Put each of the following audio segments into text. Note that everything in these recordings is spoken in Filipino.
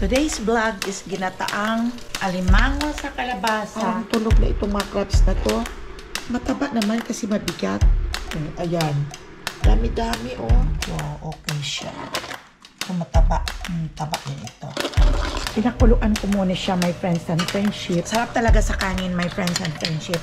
Today's vlog is ginataang alimango sa kalabasa. Ang tulog na itong mga crabs na to. Mataba naman kasi mabigat. Ayan. Dami-dami oh. Wow, okay siya. Ito mataba. Taba din ito. Pinakuluan ko muna siya, my friends and friendship. Sarap talaga sa kanin, my friends and friendship.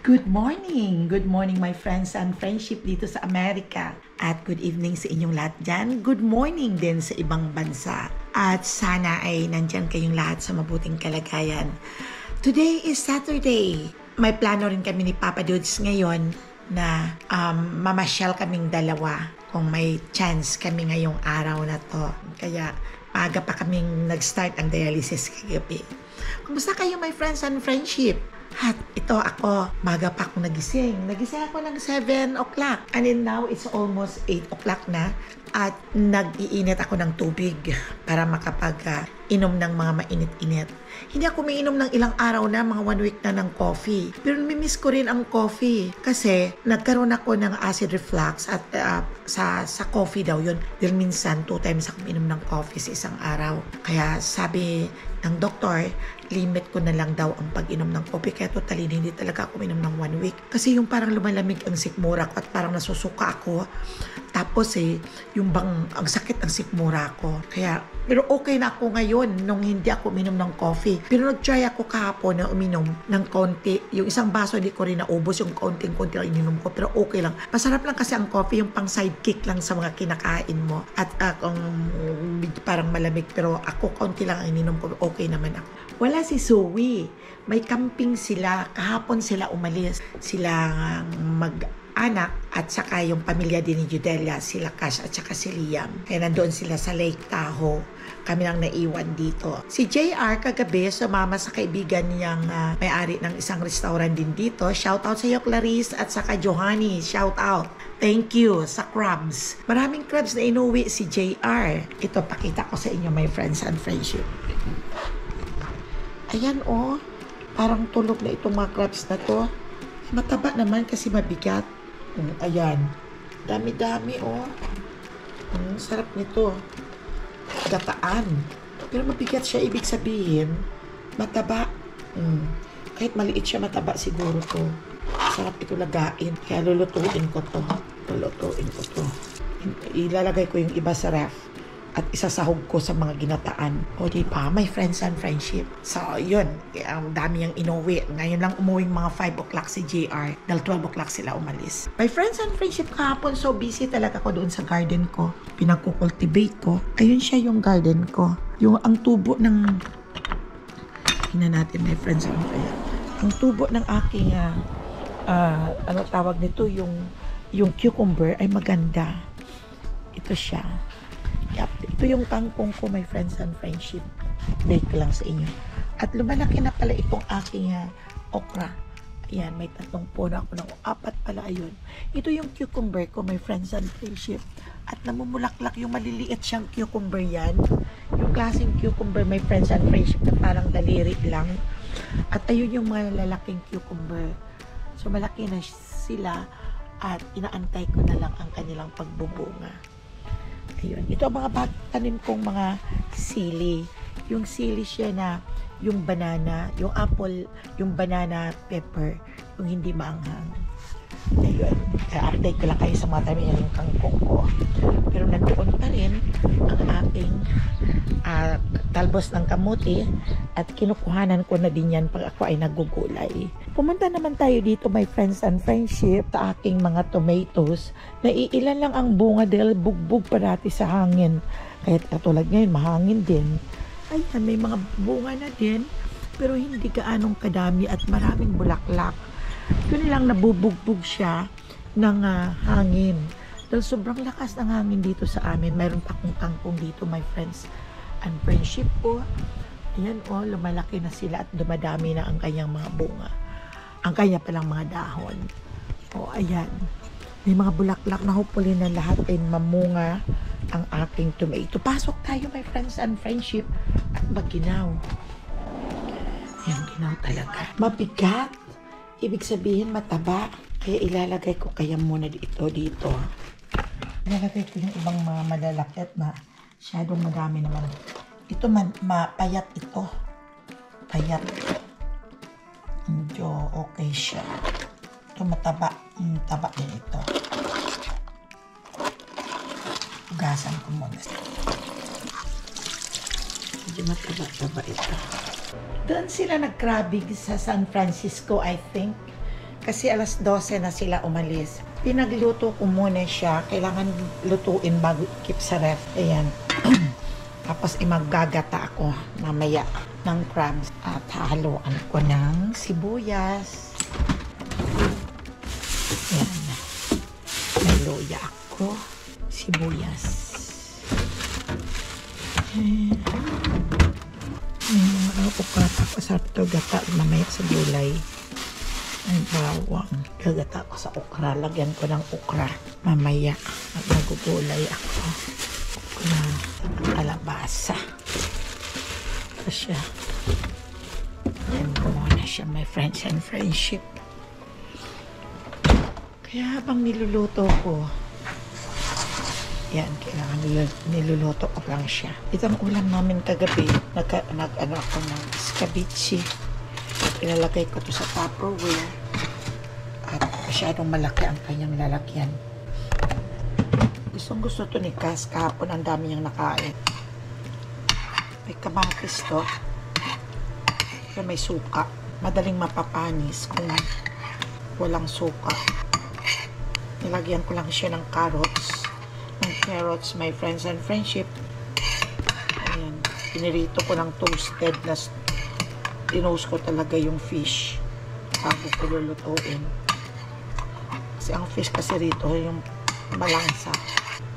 Good morning! Good morning my friends and friendship dito sa Amerika. At good evening sa inyong lahat dyan. Good morning din sa ibang bansa. At sana ay nandyan kayong lahat sa mabuting kalagayan. Today is Saturday. May plano rin kami ni Papa Dudes ngayon na mamasyal kaming dalawa kung may chance kami ngayong araw na to. Kaya maaga pa kaming nag-start ang dialysis kagabi. Kumusta kayo my friends and friendship? At ito ako, maga pa ako nagising. Nagising ako ng 7 o'clock. And then now, it's almost 8 o'clock na. At nag-iinit ako ng tubig para makapag-inom ng mga mainit-init. Hindi ako umiinom ng ilang araw na, mga 1 week na ng coffee. Pero namimiss ko rin ang coffee. Kasi nagkaroon ako ng acid reflux at sa coffee daw yun. Dahil minsan, 2 times ako uminom ng coffee sa isang araw. Kaya sabi ng doktor, limit ko na lang daw ang pag-inom ng coffee. Kaya totally hindi talaga ako uminom ng 1 week. Kasi yung parang lumalamig ang sikmura ko at parang nasusuka ako. Tapos yung bang ang sakit ang sikmura ko. Kaya, pero okay na ako ngayon nung hindi ako uminom ng coffee. Pero nag-try ako kahapon na uminom ng konti. Yung isang baso hindi ko rin naubos, yung konting-konti lang ininom ko. Pero okay lang. Masarap lang kasi ang coffee, yung pang sidekick lang sa mga kinakain mo. At parang malamig. Pero ako, konti lang ang ininom ko. Okay naman ako. Wala si Zoe. May camping sila. Kahapon sila umalis. Sila mag-anak at saka yung pamilya din ni Judelia. Sila Cash at saka si Liam. Kaya nandoon sila sa Lake Tahoe. Kami lang naiwan dito. Si JR kagabi sumama sa kaibigan niyang may-ari ng isang restaurant din dito. Shout out sa iyo Clarice at saka Johanny. Shout out. Thank you sa crabs. Maraming crabs na inuwi si JR. Ito pakita ko sa inyo my friends and friendship. Ayan oh. Parang tulog na itong mga crabs na to. Mataba naman kasi mabigat. Ayan. Dami-dami oh. Sarap nito. Gataan. Pero mabigat siya, ibig sabihin, mataba. Kahit maliit siya, mataba siguro to. Sarap ito lagain. Kaya lulutuin ko to. Ilalagay ko yung iba sa ref. At isasahog ko sa mga ginataan. O diba, my friends and friendship. So, yun. Ang dami yung inuwi. Ngayon lang umuwing mga 5 o'clock si JR. Dahil 12 o'clock sila umalis. My friends and friendship kahapon, so busy talaga ko doon sa garden ko. Pinagkukultivate ko. Ayun siya yung garden ko. Yung ang tubo ng... Tingnan natin, my friends and friendship. Ang tubo ng aking... ano tawag nito? Yung cucumber ay maganda. Ito siya. Ito yung kangkong ko, my friends and friendship. Break lang sa inyo. At lumalaki na pala itong aking okra. Ayan, may 3 puno ako ng 4 pala, ayun. Ito yung cucumber ko, my friends and friendship. At namumulaklak yung maliliit siyang cucumber yan. Yung klaseng cucumber, my friends and friendship, na parang daliri lang. At ayun yung mga lalaking cucumber. So malaki na sila at inaantay ko na lang ang kanilang pagbubunga. Ayun. Ito ang mga tanim kong mga sili. Yung sili siya na yung banana, yung apple, yung banana pepper, yung hindi maanghang. Ayun. Kaya update ko lang kayo sa mga tanim yung kangkong ko. Pero nandoon pa rin ang aking talbos ng kamuti at kinukuhanan ko na din yan pag ako ay nagugulay. Pumunta naman tayo dito my friends and friendship sa aking mga tomatoes na iilan lang ang bunga dahil bugbog parati sa hangin. Kaya katulad ngayon mahangin din. Ayan, may mga bunga na din pero hindi gaanong kadami at maraming bulaklak. Yun lang nabubugbog siya ng hangin. Dahil sobrang lakas ng hangin dito sa amin. Mayroon pa akong kangkong dito my friends and friendship ko. Ayan o, lumalaki na sila at dumadami na ang kanyang mga bunga. Ang kanya palang mga dahon. O, ayan. May mga bulaklak na hopefully na lahat ay mamunga ang aking tomato. Pasok tayo my friends and friendship at maginaw. Yan, ginaw talaga. Mabigat. Ibig sabihin mataba. Kaya ilalagay ko kaya muna dito. Ilalagay ko yung ibang mga malalaki at masyadong madami naman. Ito mapayat ito. Payat. Medyo okay siya. Ito mataba. Taba din ito. Ugasan ko muna. Medyo mataba-taba ito. Doon sila nag-crabbing sa San Francisco, I think. Kasi alas 12 na sila umalis. Pinagluto ko muna siya. Kailangan lutuin bago ikip sa ref. Ayan. Tapos maggagata ako mamaya ng crabs. At hahaluan ko ng sibuyas. Ayan. May luya ako. Sibuyas. Ukra tapos sa ito gata mamaya sa gulay. Ay bawang. Gagata ko sa ukra. Lagyan ko ng ukra mamaya. At magugulay ako. Ukra. Kalabasa. Ito siya. Yan muna siya. My friends and friendship. Kaya habang niluluto ko, yan, kailangan niluluto ko lang siya. Itong ulam namin kagabi, nag-ano ako ng scabeche. Ilalagay ko to sa Tupperware. At masyadong malaki ang kanyang lalagyan. Gustong gusto to ni Cass kahapon. Ang dami niyang nakain. May kamatis to. Kaya may suka. Madaling mapapanis kung walang suka. Nilagyan ko lang siya ng carrots. My friends and friendship. Ayan. Pinirito ko ng toasted na tinose ko talaga yung fish bago ko lulutuin. Kasi ang fish kasi rito yung malangsa.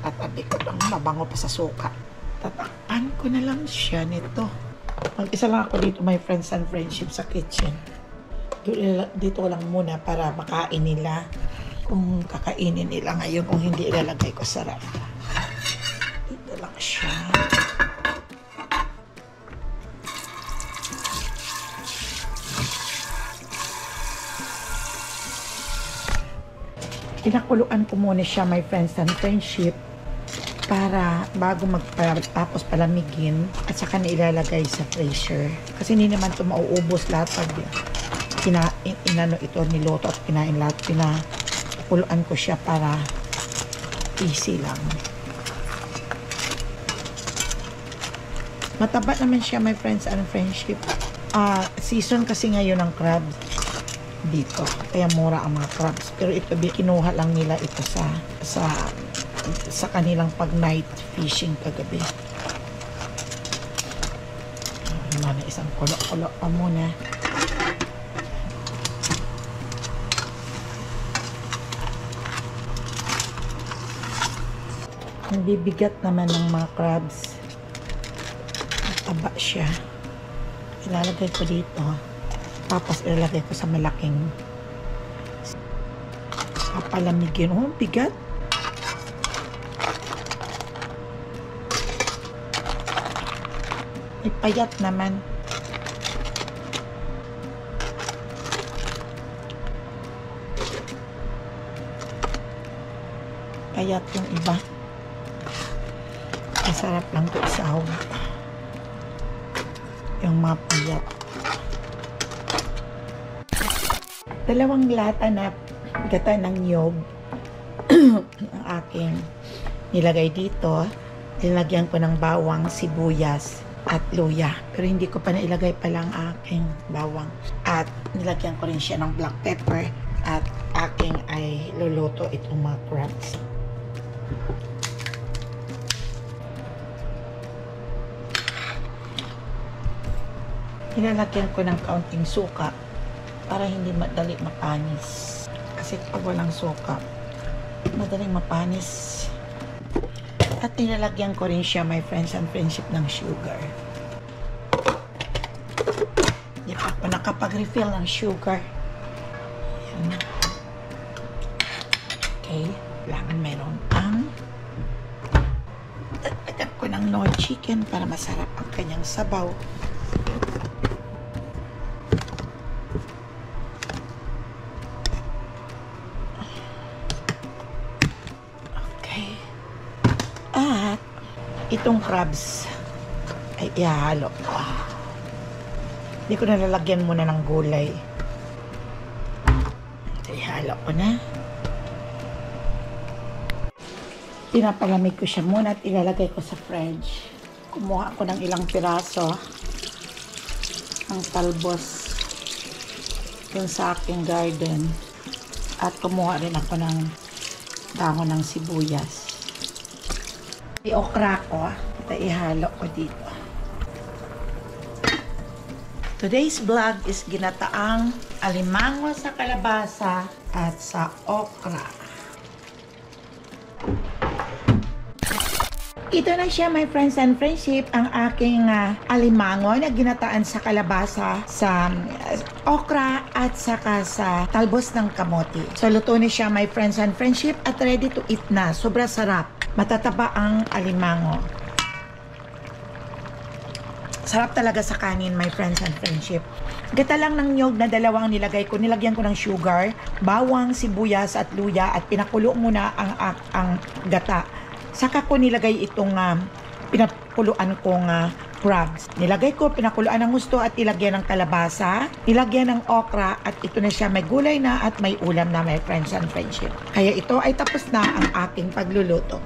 Tatabi ko lang, mabango pa sa suka. Tatakpan ko na lang siya nito. Mag-isa lang ako dito, my friends and friendship, sa kitchen. Dito lang muna para makain nila. Kung kakainin nila ngayon, kung hindi ilalagay ko sa ref. Dito lang siya. Pinakuluan ko muna siya, my friends and friendship, para bago magtapos palamigin at saka na ilalagay sa freezer. Kasi hindi naman ito mauubos lahat pag inano ito, niloto at kinain lahat. Pinakuluan ko siya para easy lang. Mataba naman siya, my friends and friendship. Season kasi ngayon ng crabs dito. Kaya mura ang mga crabs. Pero ito, kinuha lang nila ito sa kanilang pag-night fishing kagabi. Mana isang kulo-kulo pa muna. Ang bibigat naman ng mga crabs. Taba siya. Ilalagay ko dito. Tapos ilalagay ko sa malaking papalamigin. Oh, bigat. May payat naman. Payat yung iba. Masarap lang ito isahog. Yung mga payat. Dalawang lata na gata ng niyog ang aking nilagay dito. Nilagyan ko ng bawang, sibuyas at luya. Pero hindi ko pa nailagay pa lang aking bawang. At nilagyan ko rin siya ng black pepper. At aking ay luluto itong mga crabs. Nilalagyan ko ng kaunting suka para hindi madali mapanis. Kasi pag walang suka, madaling mapanis. At nilalagyan ko rin siya, my friends and friendship, ng sugar. Di pa ako nakapag-refill ng sugar. Yan. Okay. Kailangan mayroon pang dagdagan ko ng Knorr chicken para masarap ang kanyang sabaw. Itong crabs ay ihalo ko. Hindi ko nalalagyan muna ng gulay. Ihalo ko na. Pinapalamig ko siya muna at ilalagay ko sa fridge. Kumuha ako ng ilang piraso ng talbos dun sa aking garden. At kumuha rin ako ng dahon ng sibuyas. May okra ko. Ito ihalo ko dito. Today's vlog is ginataang alimango sa kalabasa at sa okra. Ito na siya, my friends and friendship, ang aking alimango na ginataan sa kalabasa, sa okra at saka sa talbos ng kamote. So luto na siya, my friends and friendship, at ready to eat na. Sobra sarap. Matataba ang alimango. Sarap talaga sa kanin, my friends and friendship. Gata lang ng nyog na dalawang nilagay ko. Nilagyan ko ng sugar, bawang, sibuyas at luya at pinakulo muna ang gata. Saka ko nilagay itong pinakuluan kong crabs. Nilagay ko, pinakuluan ng gusto at ilagyan ng kalabasa, ilagyan ng okra at ito na siya, may gulay na at may ulam na, my friends and friendship. Kaya ito ay tapos na ang aking pagluluto.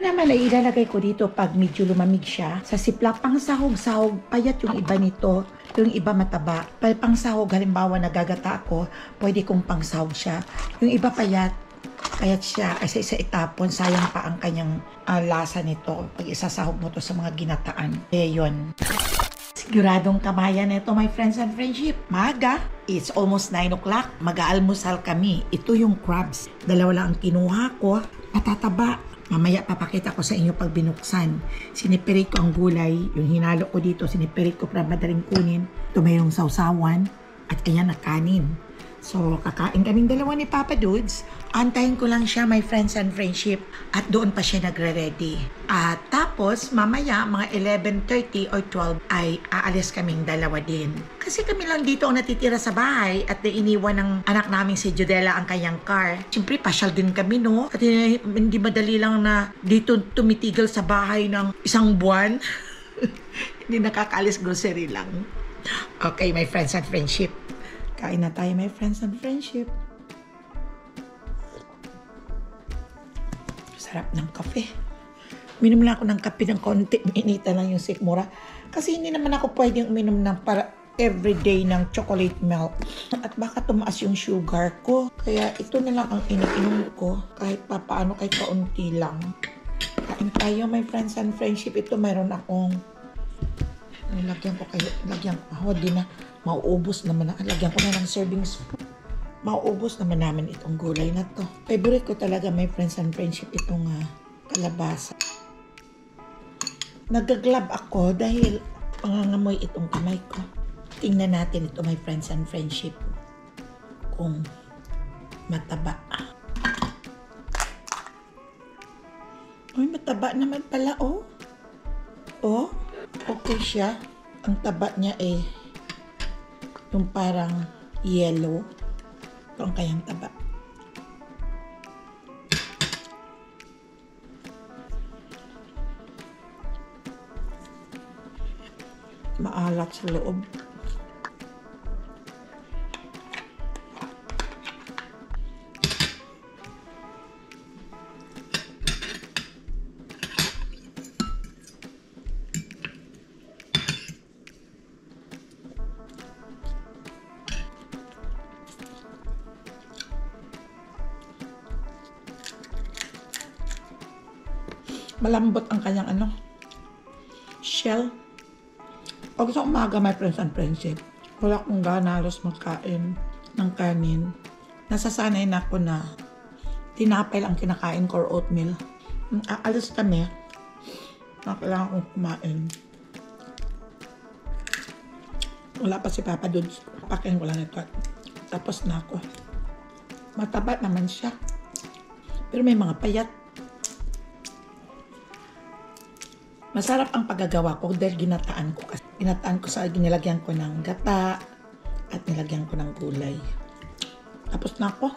Naman ay ilalagay ko dito pag medyo lumamig siya. Sa siplak, pang sahog-sahog, payat yung iba nito, yung iba mataba. Pang sahog, halimbawa nagagata ako, pwede kong pang sahog siya. Yung iba payat siya kasi isa itapon, sayang pa ang kanyang lasa nito pag isasahog mo to sa mga ginataan. Kaya yun. Siguradong kamayan nito, my friends and friendship. Maga, it's almost 9 o'clock. Mag-aalmusal kami. Ito yung crabs. Dalawa lang ang kinuha ko. Matataba. Mamaya papakita ko sa inyo pag binuksan. Sinipirit ko ang gulay. Yung hinalo ko dito, sinipirit ko para madaling kunin. Ito mayroong sausawan. At ayan na kanin. So, kakain kaming dalawa ni Papa Dudes. Antayin ko lang siya, my friends and friendship. At doon pa siya nagre-ready. At tapos, mamaya, mga 11:30 or 12, ay aalis kaming dalawa din. Kasi kami lang dito ang natitira sa bahay at iniwan ng anak namin si Judela ang kanyang car. Siyempre, pasyal din kami, no? At hindi madali lang na dito tumitigil sa bahay ng isang buwan. Hindi nakakaalis, grocery lang. Okay, my friends and friendship. Kain na tayo, my friends and friendship. Sarap ng kape. Minom lang ako ng kape ng konti. Minita lang yung sikmura. Kasi hindi naman ako pwedeng uminom ng para everyday ng chocolate milk. At baka tumaas yung sugar ko. Kaya ito na lang ang iniinom ko. Kahit papaano, kahit kaunti lang. Kain tayo, my friends and friendship. Ito mayroon akong nilagyan ko kayo. Lagyan ko. Di na. Mauubos naman na. Lagyan ko na ng serving spoon. Mauubos naman namin itong gulay na to. Favorite ko talaga, my friends and friendship, itong kalabasa. Nagaglab ako dahil pangangamoy itong kamay ko. Tingnan natin ito, my friends and friendship, kung mataba. Uy, mataba naman pala, oh. Oh, okay siya. Ang taba niya yung parang yellow. Ito ang kayang taba. Maalat sa loob. Malambot ang kanyang shell. Pag sa umaga, my friends and friendship, wala akong gana halos magkain ng kanin. Nasasanay na ako na tinapay lang kinakain ko or oatmeal. Aalis kami, kailangan kong kumain. Wala pa si Papa Dudes. Pakain ko lang ito. Tapos na ako. Mataba naman siya. Pero may mga payat. Masarap ang paggagawa ko dahil ginataan ko. Ginataan ko sa ginilagyan ko ng gata at nilagyan ko ng gulay. Tapos na ako.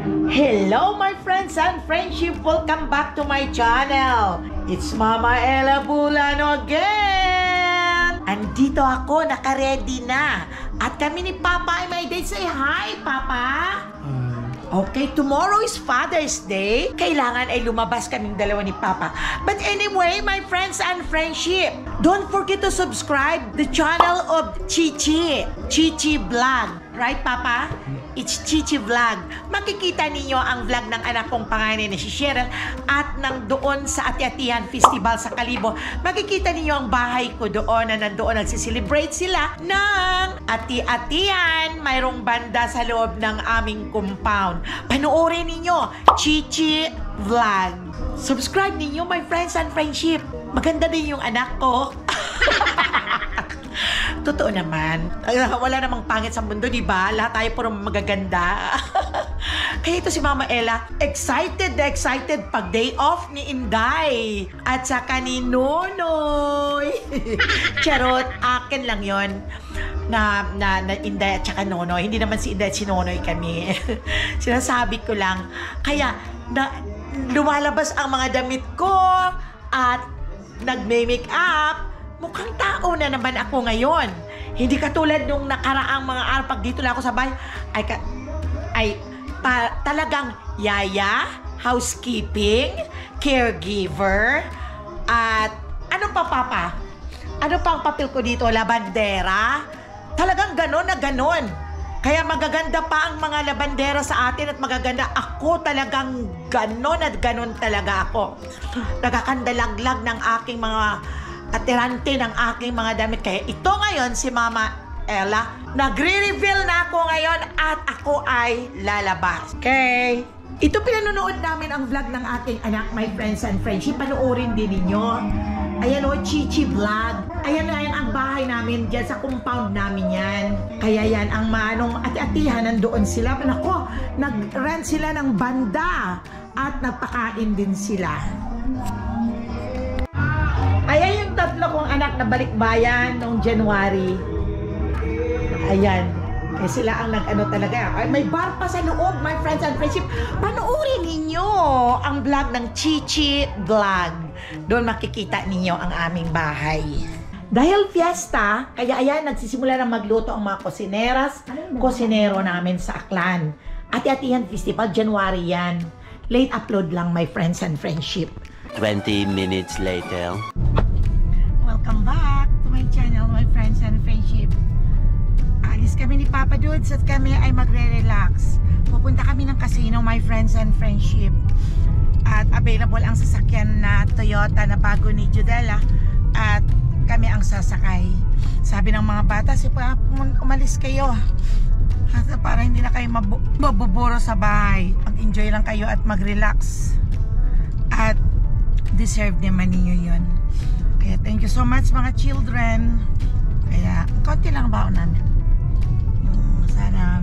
Hello my friends and friendship! Welcome back to my channel! It's Mama Ella Bulano again! Andito ako, naka-ready na. At kami ni Papa ay may date. Say hi, Papa! Okay, tomorrow is Father's Day. Kailangan ay lumabas kaming dalawa ni Papa. But anyway, my friends and friendship, don't forget to subscribe the channel of Chichi. Chichi Vlog. Right, Papa? It's Chichi Vlog. Makikita ninyo ang vlog ng anak kong panganay na si Cheryl at nang doon sa Ati-Atihan Festival sa Kalibo. Makikita ninyo ang bahay ko doon na nandoon nagsiselebrate sila ng Ati-Atihan. Mayroong banda sa loob ng aming compound. Panoorin ninyo, Chichi Vlog. Subscribe ninyo, my friends and friendship. Maganda din yung anak ko. Totoo naman. Wala namang pangit sa mundo, di ba? Lahat tayo puro magaganda. Kaya ito si Mama Ella, excited na excited pag day off ni Inday. At saka ni Nonoy. Charot, akin lang yon na Inday at saka Nonoy. Hindi naman si Inday at si Nonoy kami. Sinasabi ko lang. Kaya, lumalabas ang mga damit ko at nagme-make up. Mukhang tao na naman ako ngayon. Hindi katulad nung nakaraang mga araw pag dito na ako sa bahay talagang yaya, housekeeping, caregiver, at ano pa, Papa? Ano pa ang papel ko dito? Labandera? Talagang ganon na ganon. Kaya magaganda pa ang mga labandera sa atin at magaganda. Ako talagang ganon at ganon talaga ako. Nagkakandalaglag ng aking mga atirante ng aking mga damit. Kaya ito ngayon si Mama Ella, nagre-reveal na ako ngayon at ako ay lalabas. Okay? Ito pinanonood namin ang vlog ng aking anak, my friends and friendship. Panoorin din ninyo. Ayan o, Chichi Vlog. Ayan na yan ang bahay namin dyan sa compound namin yan. Kaya yan ang manong ati-atihan nandoon sila. Nako, nag-rent sila ng banda at nagpakain din sila. Ayan yung tatlo kong anak na balikbayan noong January. Ayan. Eh sila ang nag-ano talaga. Ay, may bar pa sa loob, my friends and friendship. Panoorin ninyo ang vlog ng Chichi Vlog. Doon makikita ninyo ang aming bahay. Dahil fiesta, kaya ayan, nagsisimula na magluto ang mga kusinero namin sa Aklan. Ati-Atihan Festival, January yan. Late upload lang, my friends and friendship. 20 minutes later. Welcome back to my channel, my friends and friendship. Alis kami ni Papa Dudes at kami ay magre-relax. Pupunta kami ng casino, my friends and friendship. At available ang sasakyan na Toyota na bago ni Judella. At kami ang sasakay. Sabi ng mga bata, umalis kayo. Para hindi na kayo mabuburo sa bahay. Mag-enjoy lang kayo at mag-relax. At deserve naman niyo yun. Kaya thank you so much mga children. Kaya konti lang baon namin. Sana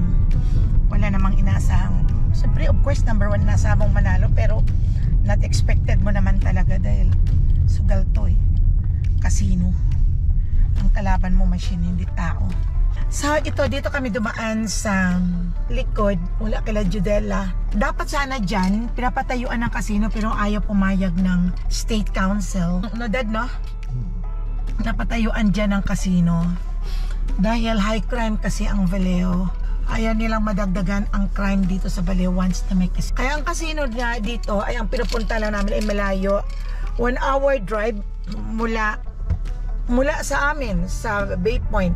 wala namang inasahang. Siyempre of course number 1 nasa mong manalo, pero not expected mo naman talaga dahil sugal to eh. Casino. Ang kalaban mo machine, hindi tao. So ito, dito kami dumaan sa likod mula kila Judella. Dapat sana dyan pinapatayuan ng casino pero ayaw pumayag ng state council. No dad, no? Napatayuan dyan ng casino dahil high crime kasi ang Vallejo. Ayaw nilang madagdagan ang crime dito sa Vallejo once na may casino. Kaya ang casino na dito ay ang pinupunta lang namin ay malayo. 1 hour drive mula sa amin sa Bay Point.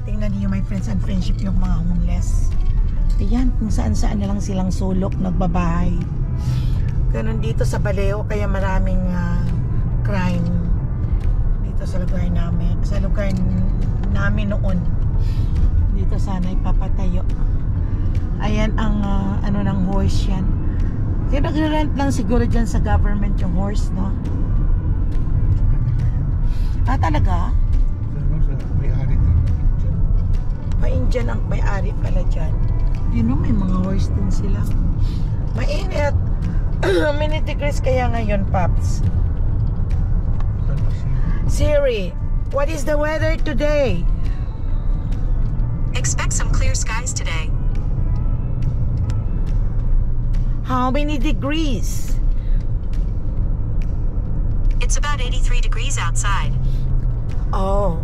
Tingnan niyo my friends and friendship yung mga homeless. Ayan, kung saan-saan na lang silang sulok, nagbabahay. Ganun dito sa Vallejo, kaya maraming crime dito sa lugar namin. Sa lugar namin noon. Dito sana ipapatayo. Ayan ang ano ng horse yan. Kaya nagre-rent lang siguro dyan sa government yung horse, no? Talaga? Pa-Indian ang may-ari pala dyan. You know, may mga horse din sila. Mainit. Mini degrees kaya ngayon, Paps? Siri, what is the weather today? Expect some clear skies today. How many degrees? It's about 83 degrees outside. Oh,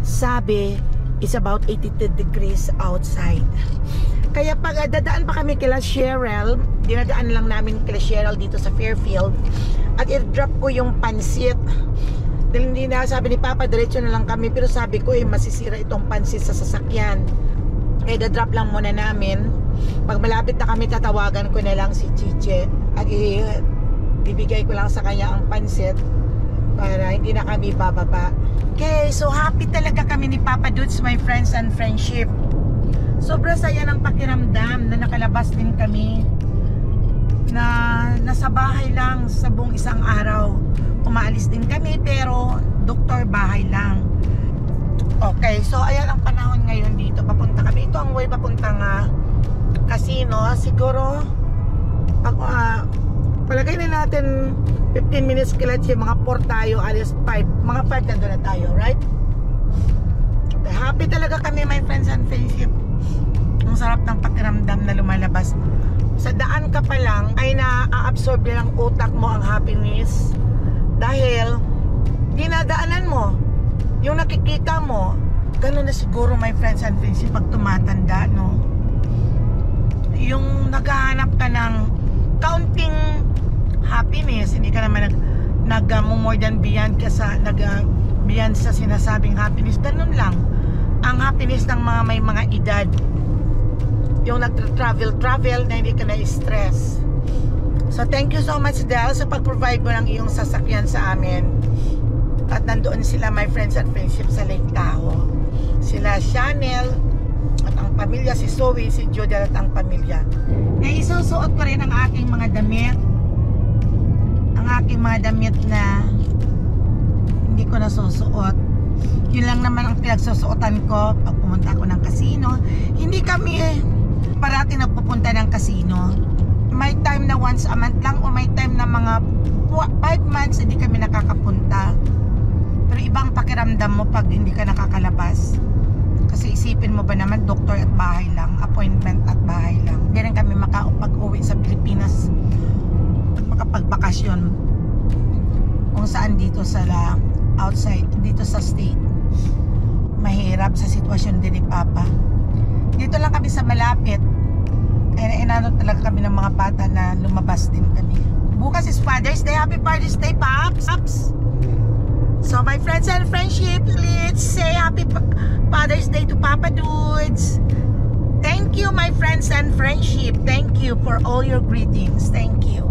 sabi, it's about 82 degrees outside. Kaya pag dadaan pa kami kila Cheryl, dinadaan lang namin kila Cheryl dito sa Fairfield, at i-drop ko yung pansit. Dahil hindi na, sabi ni Papa, diretso na lang kami, pero sabi ko masisira itong pansit sa sasakyan. Kaya da-drop lang muna namin. Pag malapit na kami, tatawagan ko na lang si Chiche at bibigay ko lang sa kanya ang pansit para hindi na kami bababa. Okay, so happy talaga kami ni Papa Dudes, my friends and friendship. Sobra saya ng pakiramdam na nakalabas din kami, na nasa bahay lang sa buong isang araw. Umaalis din kami pero doktor bahay lang. Okay, so ayan ang panahon ngayon dito. Papunta kami. Ito ang way papuntang casino. Siguro pag palagay na natin 15 minutes kilat siya, mga 4 tayo, alis 5. Mga 5 nandun na tayo, right? Okay, happy talaga kami, my friends and friendship. Ang sarap ng pakiramdam na lumalabas. Sa daan ka pa lang ay na-absorb nilang utak mo ang happiness. Dahil dinadaanan mo, yung nakikita mo, gano'n na siguro, my friends and friendship, pag tumatanda, no? Yung naghahanap ka ng counting happiness, hindi ka naman more than beyond ka sa beyond sa sinasabing happiness. Ganun lang ang happiness ng mga may mga edad, yung nag-travel na hindi ka na-stress. So thank you so much, Del, sa pag-provide mo ng iyong sasakyan sa amin. At nandoon sila, my friends and friendship, sa Lake Tahoe. Sila Chanel at ang pamilya, si Zoe, si Jodel at ang pamilya. Naisusuot ko rin ang aking mga damit. Ang aking mga damit na hindi ko nasusuot. Yun lang naman ang pinagsusuotan ko pag pumunta ako ng casino. Hindi kami parati nagpupunta ng casino. May time na once a month lang, o may time na mga 5 months hindi kami nakakapunta. Pero ibang pakiramdam mo pag hindi ka nakakalabas. Kasi isipin mo ba naman, doktor at bahay lang, appointment at bahay lang. Hindi rin kami makapag-uwi sa Pilipinas, makapagbakasyon kung saan dito sa outside, dito sa state. Mahirap sa sitwasyon din ni Papa. Dito lang kami sa malapit. Kaya inano talaga kami ng mga bata na lumabas din kami. Bukas is Father's Day. Happy Father's Day, Paps! So my friends and friendship, let's say happy Father's Day to Papa Dudes. Thank you, my friends and friendship. Thank you for all your greetings. Thank you.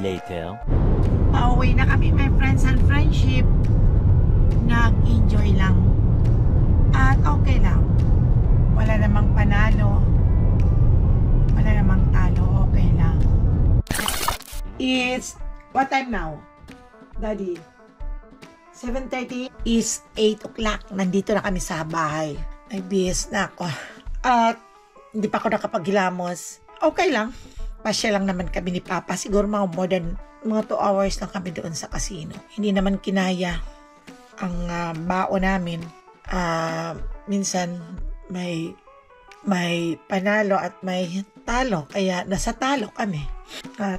Later. Pauwi na kami, my friends and friendship. Nag-enjoy lang. At okay lang. Wala namang panalo. Wala namang talo. Okay lang. It's, what time now? Daddy? 7:30 is 8 o'clock. Nandito na kami sa bahay. Ay, bihis na ako. At hindi pa ako nakapaghilamos. Okay lang. Pasya lang naman kami ni Papa. Siguro mga more than mga 2 hours lang kami doon sa casino. Hindi naman kinaya ang baon namin. Minsan may panalo at may talo. Kaya nasa talo kami.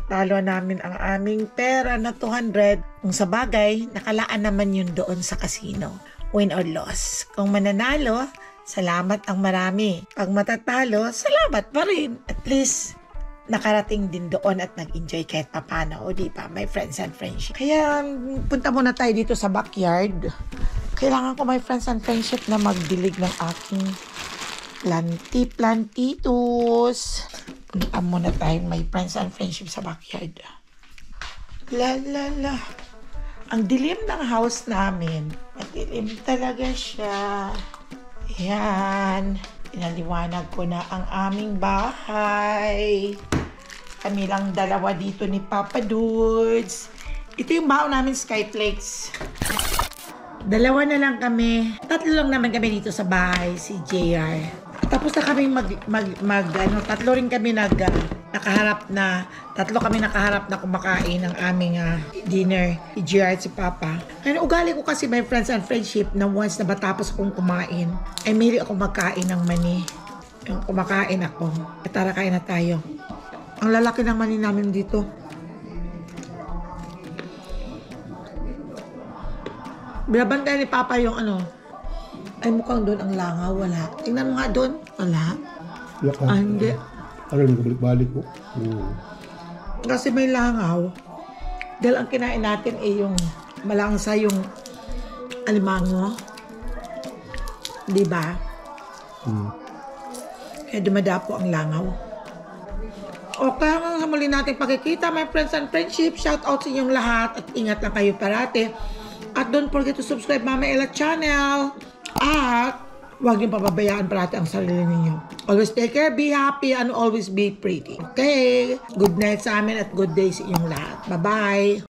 Talo namin ang aming pera na 200. Kung sa bagay, nakalaan naman yun doon sa casino. Win or loss. Kung mananalo, salamat ang marami. Pag matatalo, salamat pa rin. At least, nakarating din doon at nag-enjoy kahit papano. O di ba, my friends and friendship. Kaya, punta muna tayo dito sa backyard. Kailangan ko my friends and friendship na magdilig ng aking plantitos. Punta muna tayo my friends and friendship sa backyard. La la la. Ang dilim ng house namin. Madilim talaga siya. Yan. Inaliwanag ko na ang aming bahay. Kami lang dalawa dito ni Papa Dudes. Ito yung baon namin, Skyflakes. Dalawa na lang kami. 3 lang naman kami dito sa bahay, si JR. Tapos na kami tatlo rin kami nakaharap na, 3 kami nakaharap na kumakain ng aming dinner, si JR at si Papa. Kaya ugali ko kasi my friends and friendship na once na matapos akong kumain, ay mili ako magkain ng mani. Yung kumakain ako. Tara, kain na tayo. Ang lalaki ng mani namin dito. Binabantay ni Papa yung ay mukhang doon ang langaw, wala. Tingnan mo nga doon, wala. Hindi. Ano yung kabalik-balik ko? Kasi may langaw. Dahil ang kinain natin ay yung malangsa, yung alimango. Diba? Kaya dumadapo ang langaw. Okay, hanggang sa muli natin pagkikita, my friends and friendship. Shout out sa inyong lahat at ingat lang kayo parate. At don't forget to subscribe Mama Ella channel. At huwag niyong pababayaan parati ang sarili ninyo. Always take care, be happy, and always be pretty. Okay? Good night sa amin at good day sa inyong lahat. Bye-bye!